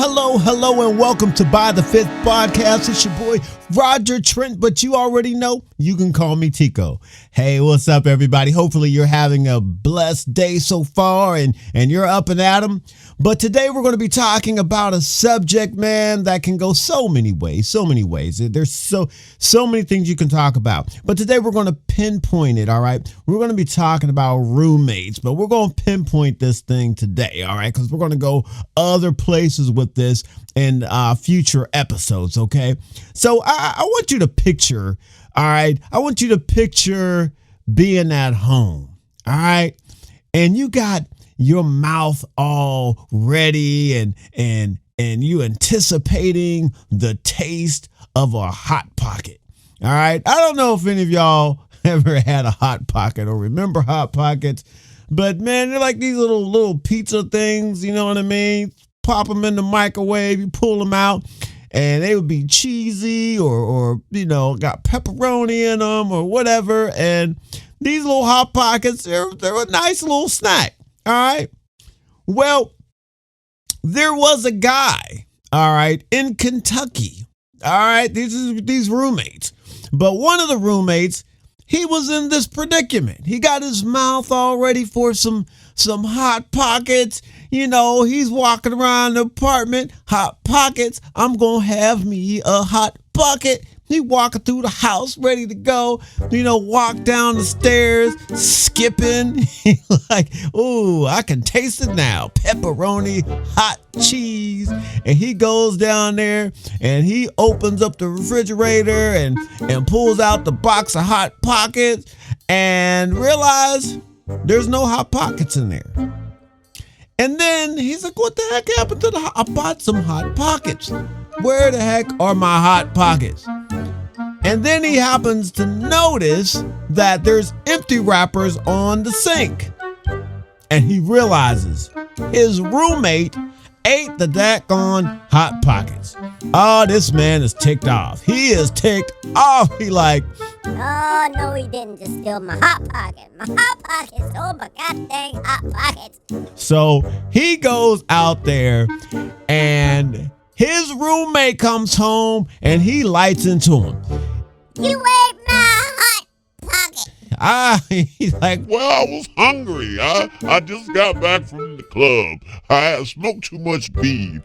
Hello, and welcome to By the Fifth Podcast. It's your boy, Roger Trent, but you already know you can call me Tico. Hey, what's up, everybody? Hopefully you're having a blessed day so far and you're up and at 'em. But today we're going to be talking about a subject, man, that can go so many ways. There's so many things you can talk about. But today we're going to pinpoint it, all right? We're going to be talking about roommates, but we're going to pinpoint this thing today, all right? Because we're going to go other places with this in future episodes, okay? So I want you to picture, all right? I want you to picture being at home, all right? And you got your mouth all ready and you anticipating the taste of a Hot Pocket, all right? I don't know if any of y'all ever had a Hot Pocket or remember Hot Pockets, but man, they're like these little pizza things, you know what I mean? Pop them in the microwave, you pull them out, and they would be cheesy or you know, got pepperoni in them or whatever. And these little Hot Pockets, they're a nice little snack, all right? Well, there was a guy, all right, in Kentucky, all right? These roommates. But one of the roommates, he was in this predicament. He got his mouth all ready for some Hot Pockets. You know, he's walking around the apartment, Hot Pockets. I'm going to have me a Hot Pocket. He walking through the house, ready to go, you know, walk down the stairs, skipping. Like, ooh, I can taste it now. Pepperoni, hot cheese. And he goes down there and he opens up the refrigerator and pulls out the box of Hot Pockets and realize there's no Hot Pockets in there. And then he's like, what the heck happened to I bought some Hot Pockets. Where the heck are my Hot Pockets? And then he happens to notice that there's empty wrappers on the sink. And he realizes his roommate ate the daggone Hot Pockets. Oh, this man is ticked off. He is ticked off. He like, oh, no, he didn't just steal my Hot Pocket. My Hot Pocket stole my goddamn Hot Pockets. So he goes out there and his roommate comes home and he lights into him. You ate my Hot Pocket. He's like, well, I was hungry. I just got back from the club. I had smoked too much weed.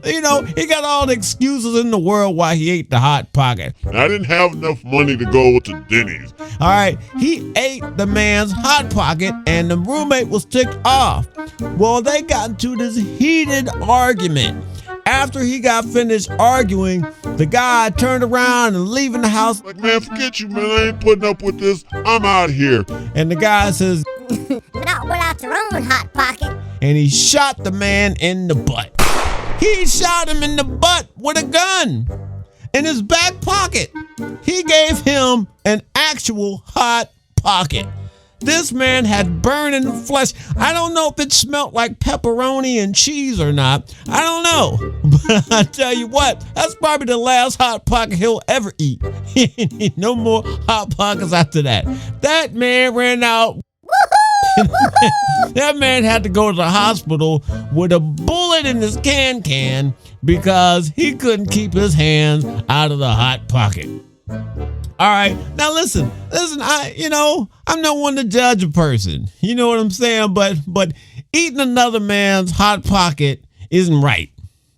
You know, he got all the excuses in the world why he ate the Hot Pocket. I didn't have enough money to go to Denny's. All right, he ate the man's Hot Pocket and the roommate was ticked off. Well, they got into this heated argument. After he got finished arguing, the guy turned around and leaving the house. Like, man, forget you, man. I ain't putting up with this. I'm out here. And the guy says, not without your own Hot Pocket. And he shot the man in the butt. He shot him in the butt with a gun in his back pocket. He gave him an actual Hot Pocket. This man had burning flesh. I don't know if it smelled like pepperoni and cheese or not. I don't know. But I tell you what, that's probably the last Hot Pocket he'll ever eat. He ain't need no more Hot Pockets after that. That man ran out. That man had to go to the hospital with a bullet in his can because he couldn't keep his hands out of the Hot Pocket. All right, now listen, I'm not one to judge a person. You know what I'm saying? But eating another man's Hot Pocket isn't right.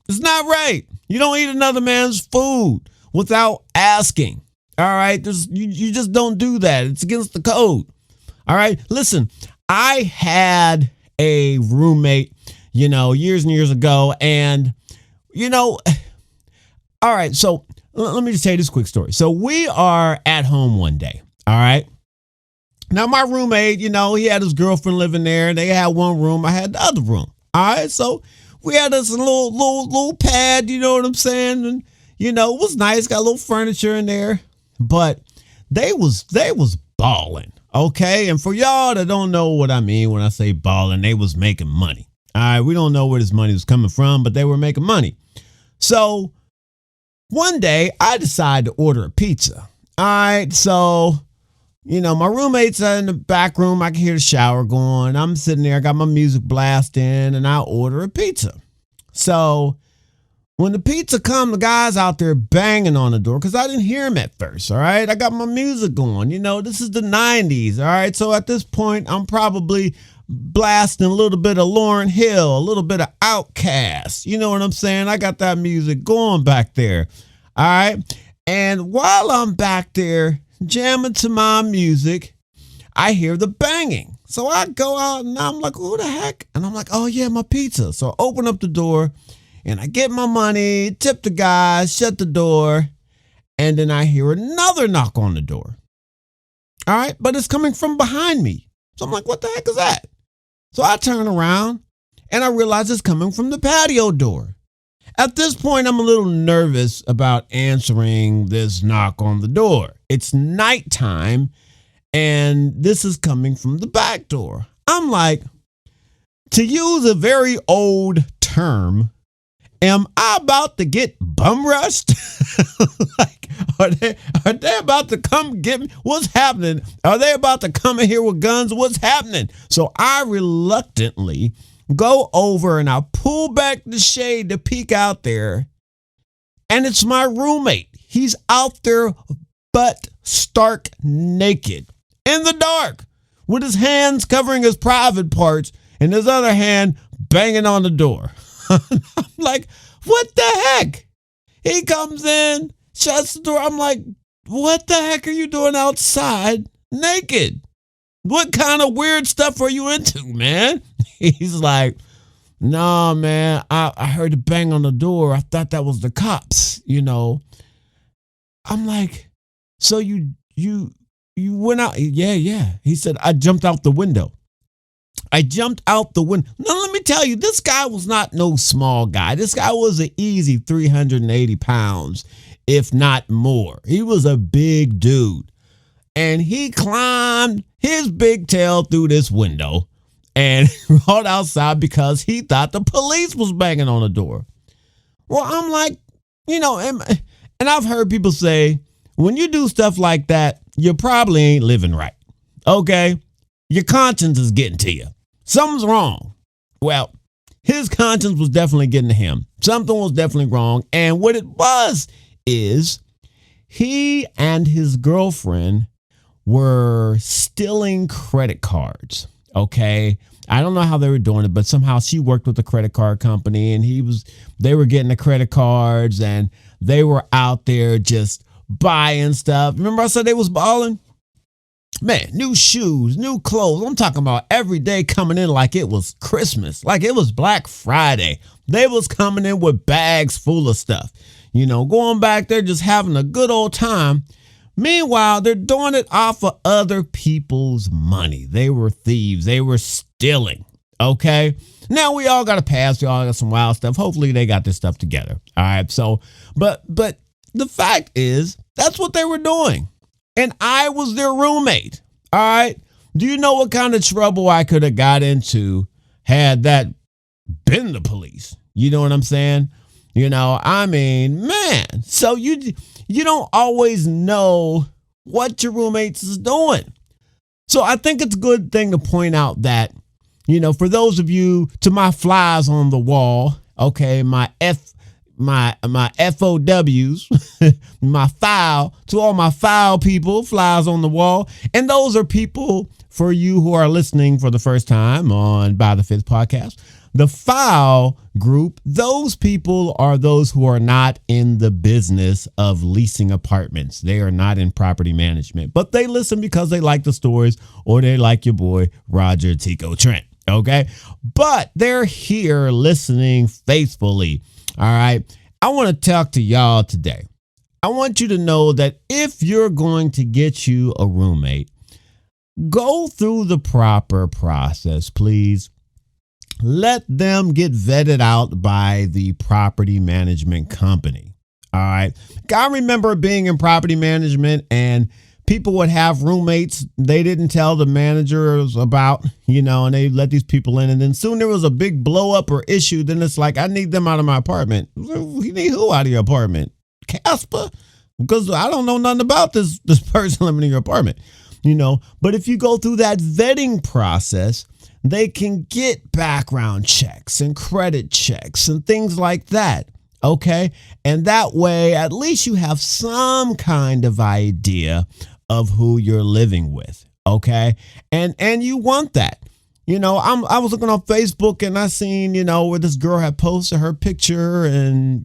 It's not right. You don't eat another man's food without asking. All right, you just don't do that. It's against the code. All right, listen, I had a roommate, years and years ago, and all right, so let me just tell you this quick story. So we are at home one day, all right? Now, my roommate, he had his girlfriend living there. They had one room. I had the other room, all right? So we had this little pad, you know what I'm saying? And, it was nice, got a little furniture in there. But they was balling, okay? And for y'all that don't know what I mean when I say balling, they was making money, all right? We don't know where this money was coming from, but they were making money. So one day, I decided to order a pizza. All right, so, my roommates are in the back room. I can hear the shower going. I'm sitting there, I got my music blasting, and I order a pizza. So when the pizza come, the guy's out there banging on the door because I didn't hear him at first, all right? I got my music going. This is the 90s, all right? So at this point, I'm probably blasting a little bit of Lauryn Hill, a little bit of Outkast. You know what I'm saying? I got that music going back there, all right? And while I'm back there jamming to my music, I hear the banging. So I go out and I'm like, who the heck? And I'm like, oh yeah, my pizza. So I open up the door and I get my money, tip the guy, shut the door. And then I hear another knock on the door. All right. But it's coming from behind me. So I'm like, what the heck is that? So I turn around and I realize it's coming from the patio door. At this point, I'm a little nervous about answering this knock on the door. It's nighttime. And this is coming from the back door. I'm like, to use a very old term, am I about to get bum rushed? Like, are they about to come get me? What's happening? Are they about to come in here with guns? What's happening? So I reluctantly go over and I pull back the shade to peek out there. And it's my roommate. He's out there butt stark naked. In the dark, with his hands covering his private parts and his other hand banging on the door. I'm like, what the heck? He comes in, shuts the door. I'm like, what the heck are you doing outside naked? What kind of weird stuff are you into, man? He's like, nah, man, I heard a bang on the door. I thought that was the cops, I'm like, so you went out? Yeah. He said, I jumped out the window. Now, let me tell you, this guy was not no small guy. This guy was an easy 380 pounds, if not more. He was a big dude. And he climbed his big tail through this window and rolled outside because he thought the police was banging on the door. Well, I'm like, and I've heard people say, when you do stuff like that, you probably ain't living right. Okay? Your conscience is getting to you. Something's wrong. Well, his conscience was definitely getting to him. Something was definitely wrong. And what it was is he and his girlfriend were stealing credit cards. Okay? I don't know how they were doing it, but somehow she worked with the credit card company and they were getting the credit cards and they were out there just buying stuff. Remember I said they was balling? Man, new shoes, new clothes. I'm talking about every day coming in like it was Christmas, like it was Black Friday. They was coming in with bags full of stuff, going back there just having a good old time. Meanwhile, they're doing it off of other people's money. They were thieves. They were stealing. Okay. Now we all got a pass. We all got some wild stuff. Hopefully they got this stuff together. All right. So, but the fact is, that's what they were doing. And I was their roommate. All right. Do you know what kind of trouble I could have got into had that been the police? You know what I'm saying? Man. So you don't always know what your roommates is doing. So I think it's a good thing to point out that, for those of you, to my flies on the wall, okay, my FOWs, my file, to all my file people, flies on the wall. And those are people for you who are listening for the first time on By the Fifth Podcast. The file group, those people are those who are not in the business of leasing apartments. They are not in property management, but they listen because they like the stories or they like your boy, Roger Tico Trent. Okay. But they're here listening faithfully. All right. I want to talk to y'all today. I want you to know that if you're going to get you a roommate, go through the proper process, please. Let them get vetted out by the property management company. All right. I remember being in property management and people would have roommates they didn't tell the managers about, and they let these people in. And then soon there was a big blow up or issue. Then it's like, I need them out of my apartment. You need who out of your apartment? Casper? Because I don't know nothing about this person living in your apartment, But if you go through that vetting process, they can get background checks and credit checks and things like that. Okay. And that way, at least you have some kind of idea of who you're living with. Okay. And you want that. I was looking on Facebook and I seen, where this girl had posted her picture and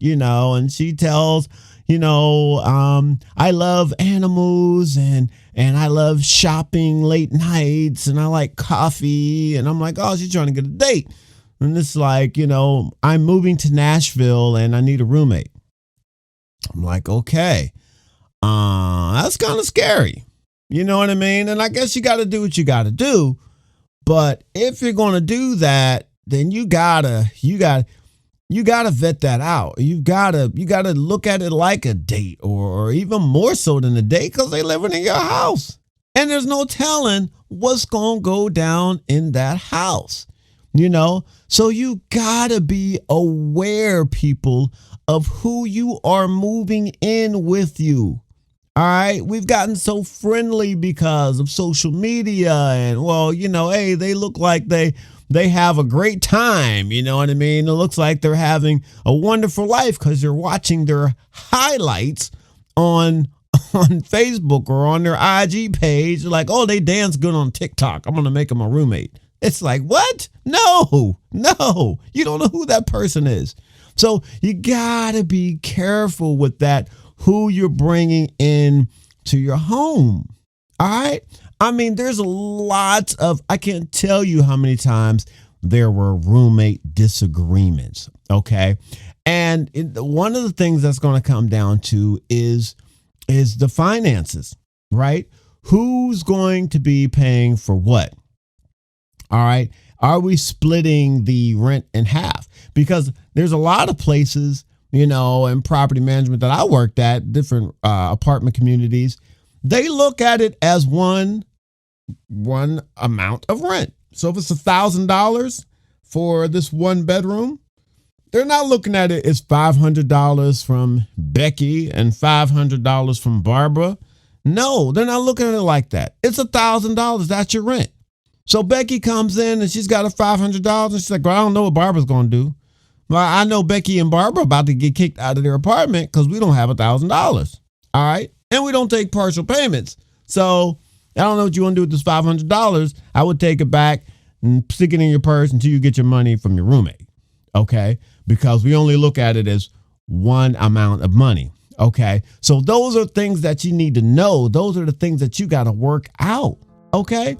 she tells, I love animals and I love shopping late nights and I like coffee. And I'm like, oh, she's trying to get a date. And it's like, I'm moving to Nashville and I need a roommate. I'm like, okay, that's kind of scary. You know what I mean? And I guess you got to do what you got to do. But if you're going to do that, then you gotta vet that out. You gotta look at it like a date or even more so than a date because they living in your house. And there's no telling what's going to go down in that house. So you gotta be aware, people, of who you are moving in with you. All right. We've gotten so friendly because of social media and, hey, they look like they have a great time. You know what I mean? It looks like they're having a wonderful life because you're watching their highlights on Facebook or on their IG page. Like, oh, they dance good on TikTok. I'm going to make them a roommate. It's like, what? No, you don't know who that person is. So you got to be careful with that, who you're bringing in to your home. All right. I mean, there's lots of, I can't tell you how many times there were roommate disagreements. Okay. And one of the things that's going to come down to is the finances, right? Who's going to be paying for what? All right. Are we splitting the rent in half? Because there's a lot of places, in property management that I worked at, different apartment communities, they look at it as one amount of rent. So if it's $1,000 for this one bedroom, they're not looking at it as $500 from Becky and $500 from Barbara. No, they're not looking at it like that. It's $1,000. That's your rent. So Becky comes in and she's got a $500 and she's like, well, I don't know what Barbara's going to do. Well, I know Becky and Barbara are about to get kicked out of their apartment because we don't have $1,000. All right. And we don't take partial payments. So I don't know what you want to do with this $500. I would take it back and stick it in your purse until you get your money from your roommate. Okay. Because we only look at it as one amount of money. Okay. So those are things that you need to know. Those are the things that you got to work out. Okay.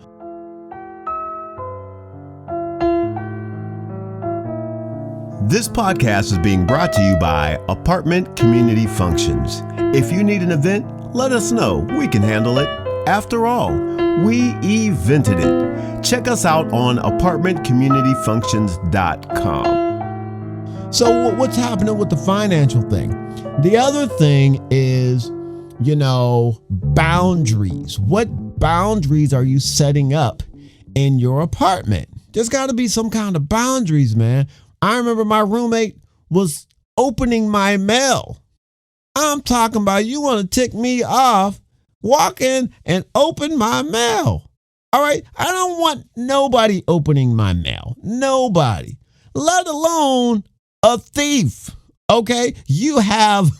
This podcast is being brought to you by Apartment Community Functions. If you need an event, let us know. We can handle it. After all, we evented it. Check us out on apartmentcommunityfunctions.com. So what's happening with the financial thing? The other thing is, boundaries. What boundaries are you setting up in your apartment? There's got to be some kind of boundaries, man. I remember my roommate was opening my mail. I'm talking about, you want to tick me off, walk in and open my mail. All right. I don't want nobody opening my mail. Nobody, let alone a thief. Okay. You have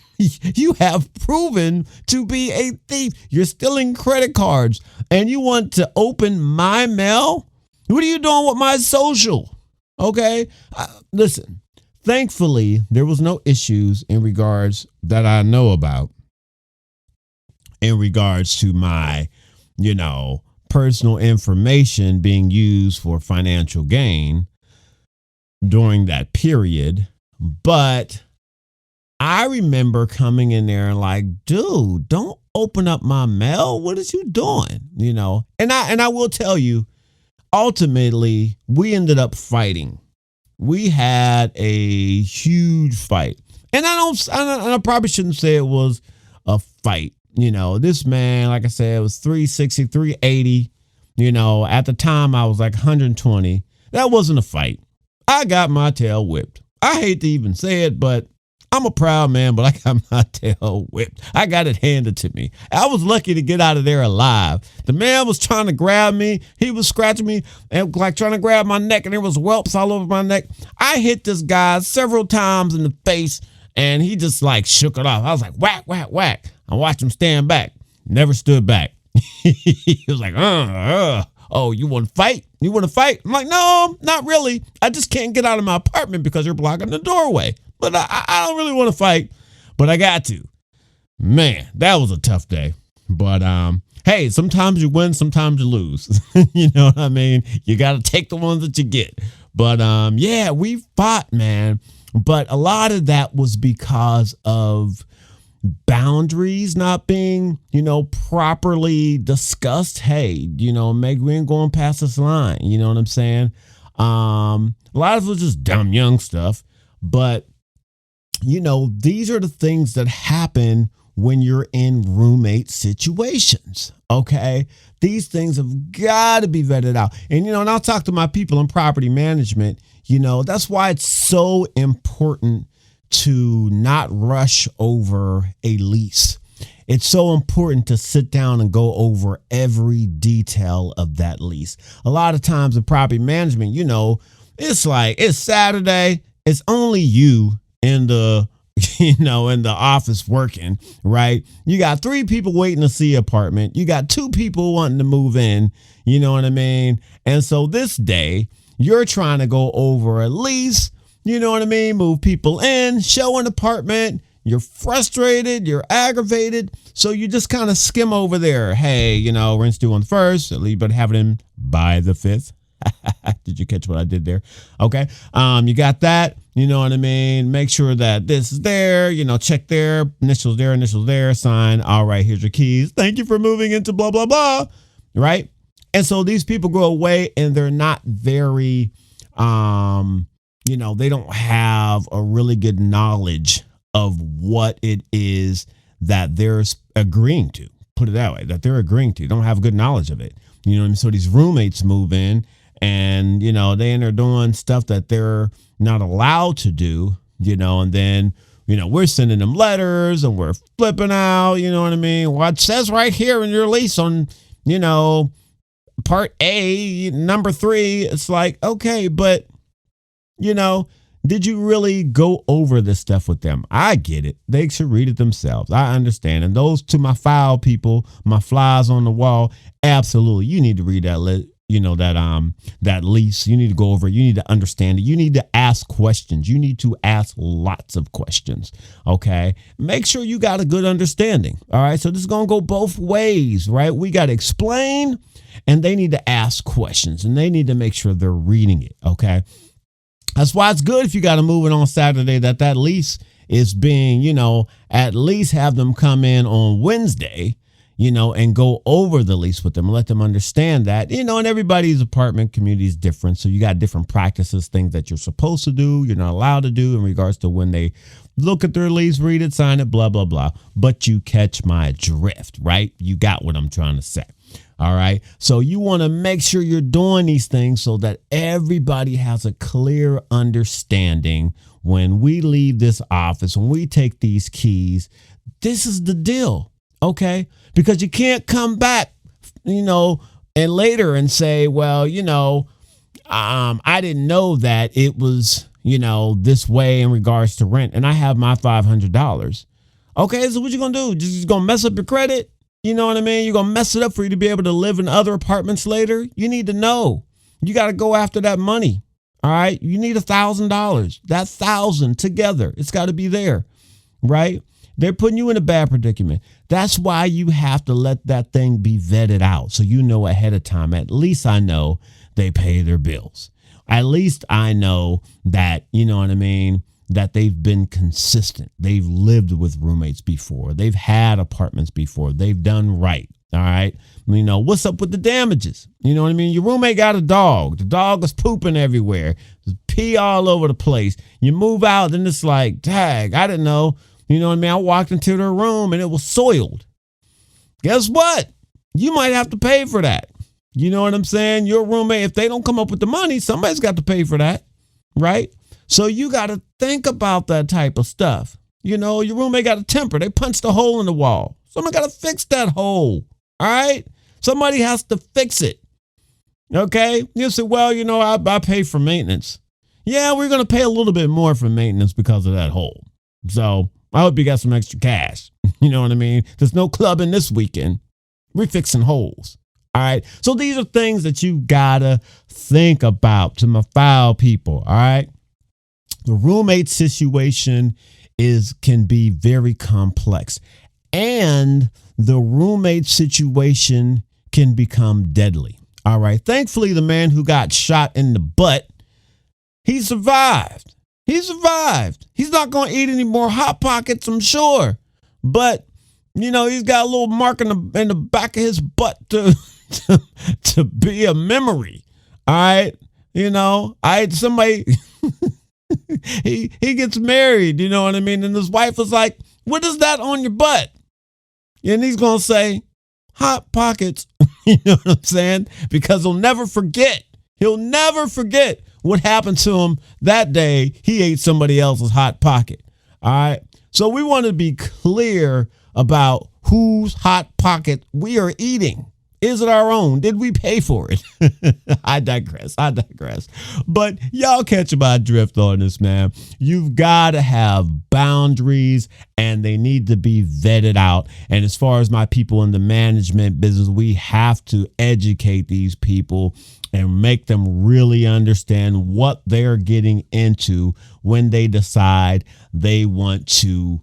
proven to be a thief. You're stealing credit cards and you want to open my mail. What are you doing with my social? Okay. Listen, thankfully, there was no issues in regards that I know about in regards to my, personal information being used for financial gain during that period. But I remember coming in there and like, dude, don't open up my mail. What is you doing? And I will tell you, ultimately, we ended up fighting. We had a huge fight. And I probably shouldn't say it was a fight. This man, like I said, was 360, 380. At the time I was like 120. That wasn't a fight. I got my tail whipped. I hate to even say it, but I'm a proud man, but I got my tail whipped. I got it handed to me. I was lucky to get out of there alive. The man was trying to grab me. He was scratching me and like trying to grab my neck, and there was whelps all over my neck. I hit this guy several times in the face, and he just like shook it off. I was like, whack, whack, whack. I watched him stand back. Never stood back. He was like, oh, you want to fight? You want to fight? I'm like, no, not really. I just can't get out of my apartment because you're blocking the doorway. But I don't really want to fight, but I got to. Man, that was a tough day. But hey, sometimes you win, sometimes you lose. You know what I mean? You got to take the ones that you get. But yeah, we fought, man. But a lot of that was because of boundaries not being, properly discussed. Hey, Meg, we ain't going past this line. You know what I'm saying? A lot of it was just dumb young stuff. But these are the things that happen when you're in roommate situations. Okay. These things have got to be vetted out. And, and I'll talk to my people in property management. That's why it's so important to not rush over a lease. It's so important to sit down and go over every detail of that lease. A lot of times in property management, it's like it's Saturday. It's only you in the in the office working, right? You got 3 people waiting to see an apartment. You got 2 people wanting to move in. You know what I mean? And so this day you're trying to go over a lease, you know what I mean? Move people in, show an apartment. You're frustrated. You're aggravated. So you just kind of skim over there. Hey, rent's due on the 1st. At least, but have it in by the 5th. Did you catch what I did there? Okay. You got that. You know what I mean? Make sure that this is there, check there, initials there, sign. All right, here's your keys. Thank you for moving into blah, blah, blah. Right. And so these people go away and they're not very, they don't have a really good knowledge of what it is that they're agreeing to. Put it that way, that they're agreeing to. Don't have good knowledge of it. You know what I mean? So these roommates move in and, they end up doing stuff that they're not allowed to do, and then, we're sending them letters and we're flipping out, you know what I mean? Well, it says right here in your lease on, part A, number 3, it's like, okay, but, did you really go over this stuff with them? I get it. They should read it themselves. I understand. And those to my file people, my flies on the wall, absolutely. You need to read that that lease. You need to go over it. You need to understand it. You need to ask questions. You need to ask lots of questions. Okay. Make sure you got a good understanding. All right. So this is going to go both ways, right? We got to explain and they need to ask questions and they need to make sure they're reading it. Okay. That's why it's good if you got to move it on Saturday that lease is being, at least have them come in on Wednesday, and go over the lease with them and let them understand that, and everybody's apartment community is different. So you got different practices, things that you're supposed to do, you're not allowed to do in regards to when they look at their lease, read it, sign it, blah, blah, blah. But you catch my drift, right? You got what I'm trying to say. All right. So you want to make sure you're doing these things so that everybody has a clear understanding when we leave this office, when we take these keys, this is the deal. OK, because you can't come back, and later and say, well, I didn't know that it was, this way in regards to rent and I have my $500. OK, so what you going to do? Just going to mess up your credit? You know what I mean? You're going to mess it up for you to be able to live in other apartments later. You need to know. You got to go after that money. All right. You need $1,000. That 1,000 together. It's got to be there. Right. They're putting you in a bad predicament. That's why you have to let that thing be vetted out. So you know ahead of time. At least I know they pay their bills. At least I know that, you know what I mean, that they've been consistent. They've lived with roommates before. They've had apartments before. They've done right. All right. What's up with the damages? You know what I mean? Your roommate got a dog. The dog is pooping everywhere. There's pee all over the place. You move out and it's like, tag, I didn't know. You know what I mean? I walked into their room and it was soiled. Guess what? You might have to pay for that. You know what I'm saying? Your roommate, if they don't come up with the money, somebody's got to pay for that. Right? So you got to think about that type of stuff. Your roommate got a temper. They punched a hole in the wall. Somebody got to fix that hole. All right? Somebody has to fix it. Okay? You say, well, I pay for maintenance. Yeah, we're going to pay a little bit more for maintenance because of that hole. So I hope you got some extra cash. You know what I mean? There's no clubbing this weekend. We're fixing holes. All right? So these are things that you got to think about to my foul people. All right? The roommate situation can be very complex, and the roommate situation can become deadly. All right. Thankfully, the man who got shot in the butt, he survived. He's not going to eat any more Hot Pockets, I'm sure. But, he's got a little mark in the back of his butt to be a memory. All right. Somebody, he gets married, you know what I mean? And his wife was like, what is that on your butt? And he's going to say, Hot Pockets. You know what I'm saying? Because he'll never forget. He'll never forget what happened to him that day he ate somebody else's Hot Pocket. All right. So we want to be clear about whose Hot Pocket we are eating. Is it our own? Did we pay for it? I digress. But y'all catch my drift on this, man. You've got to have boundaries, and they need to be vetted out. And as far as my people in the management business, we have to educate these people and make them really understand what they're getting into when they decide they want to,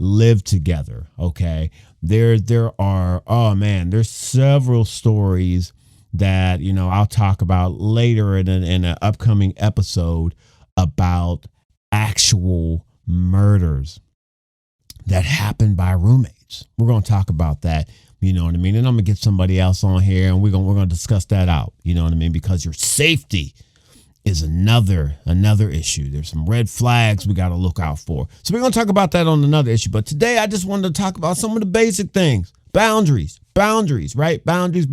live together. Okay. There are, there's several stories that, I'll talk about later in an upcoming episode about actual murders that happened by roommates. We're going to talk about that, you know what I mean? And I'm going to get somebody else on here and we're going to discuss that out, you know what I mean? Because your safety is another issue. There's some red flags we got to look out for. So we're going to talk about that on another issue. But today I just wanted to talk about some of the basic things. Boundaries, right? Boundaries.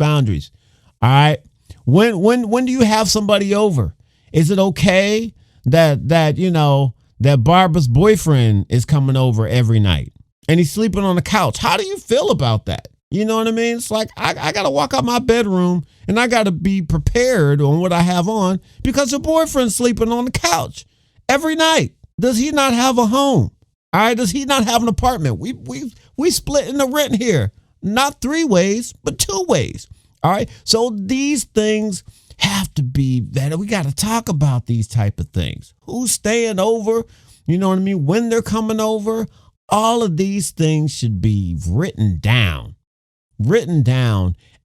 All right. When do you have somebody over? Is it okay that Barbara's boyfriend is coming over every night and he's sleeping on the couch? How do you feel about that? You know what I mean? It's like I got to walk out my bedroom and I got to be prepared on what I have on because her boyfriend's sleeping on the couch every night. Does he not have a home? All right. Does he not have an apartment? We split in the rent here, not 3 ways, but 2 ways. All right. So these things have to be that we got to talk about these type of things. Who's staying over? You know what I mean? When they're coming over, all of these things should be written down,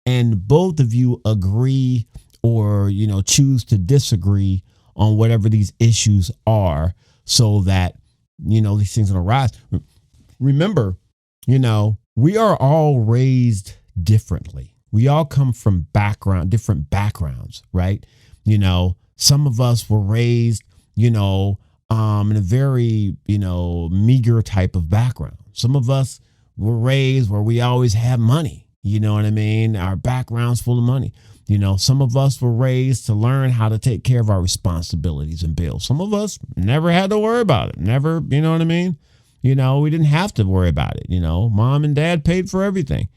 and both of you agree or, choose to disagree on whatever these issues are so that, these things don't arise. Remember, we are all raised differently. We all come from different backgrounds, right? Some of us were raised, in a very, meager type of background. Some of us were raised where we always had money. You know what I mean? Our background's full of money. Some of us were raised to learn how to take care of our responsibilities and bills. Some of us never had to worry about it. Never, you know what I mean? We didn't have to worry about it. Mom and dad paid for everything.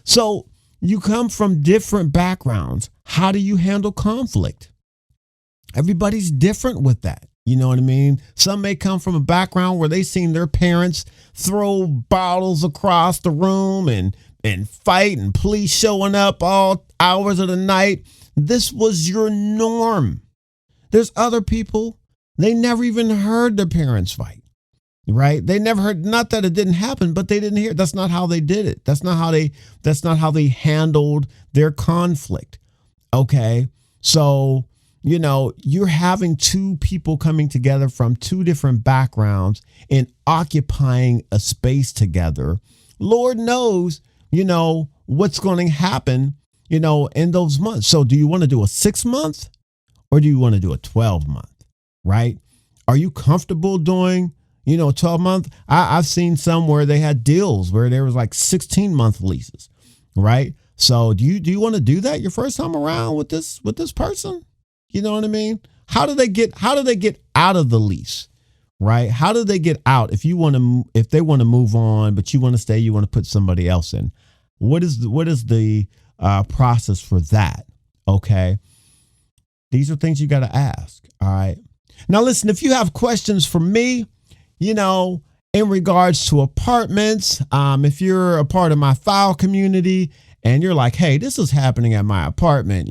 So you come from different backgrounds. How do you handle conflict? Everybody's different with that. You know what I mean? Some may come from a background where they seen their parents throw bottles across the room and fight and police showing up all hours of the night. This was your norm. There's other people, they never even heard their parents fight, right? They never heard, not that it didn't happen, but they didn't hear. That's not how they did it. That's not how they handled their conflict. Okay. So, you're having 2 people coming together from 2 different backgrounds and occupying a space together. Lord knows, what's going to happen, in those months. So do you want to do a 6-month or do you want to do a 12-month, right? Are you comfortable doing, 12-month? I've seen some where they had deals where there was like 16-month leases, right? So do you want to do that your first time around with this person? You know what I mean? How do they get out of the lease? right? How do they get out if they want to move on, but you want to stay, you want to put somebody else in? What is the process for that? Okay. These are things you got to ask. All right. Now, listen, if you have questions for me, in regards to apartments, if you're a part of my file community and you're like, hey, this is happening at my apartment,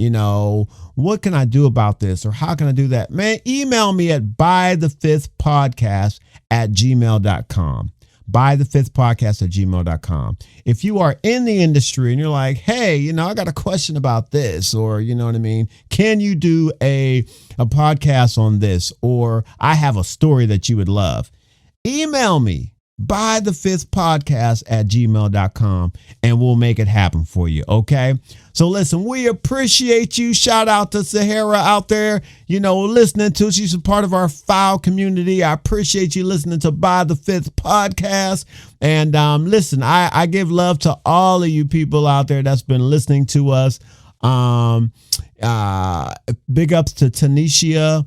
what can I do about this? Or how can I do that? Man, email me at bythefifthpodcast@gmail.com. bythefifthpodcast@gmail.com. If you are in the industry and you're like, hey, I got a question about this, or you know what I mean? Can you do a podcast on this? Or I have a story that you would love. Email me bythefifthpodcast@gmail.com and we'll make it happen for you. Okay. So listen, we appreciate you. Shout out to Sahara out there, listening to us. She's a part of our file community. I appreciate you listening to By the Fifth Podcast. And listen, I give love to all of you people out there that's been listening to us. Big ups to Tanisha.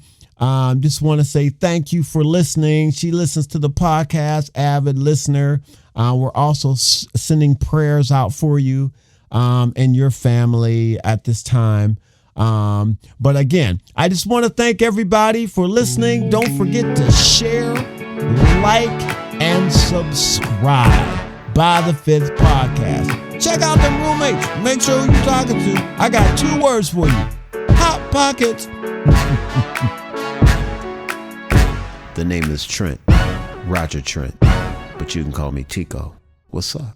Just want to say thank you for listening. She listens to the podcast, avid listener. We're also sending prayers out for you and your family at this time. But again, I just want to thank everybody for listening. Don't forget to share, like, and subscribe. By the Fifth Podcast. Check out them roommates. Make sure who you're talking to. I got 2 words for you. Hot Pockets. The name is Trent, Roger Trent, but you can call me Tico. What's up?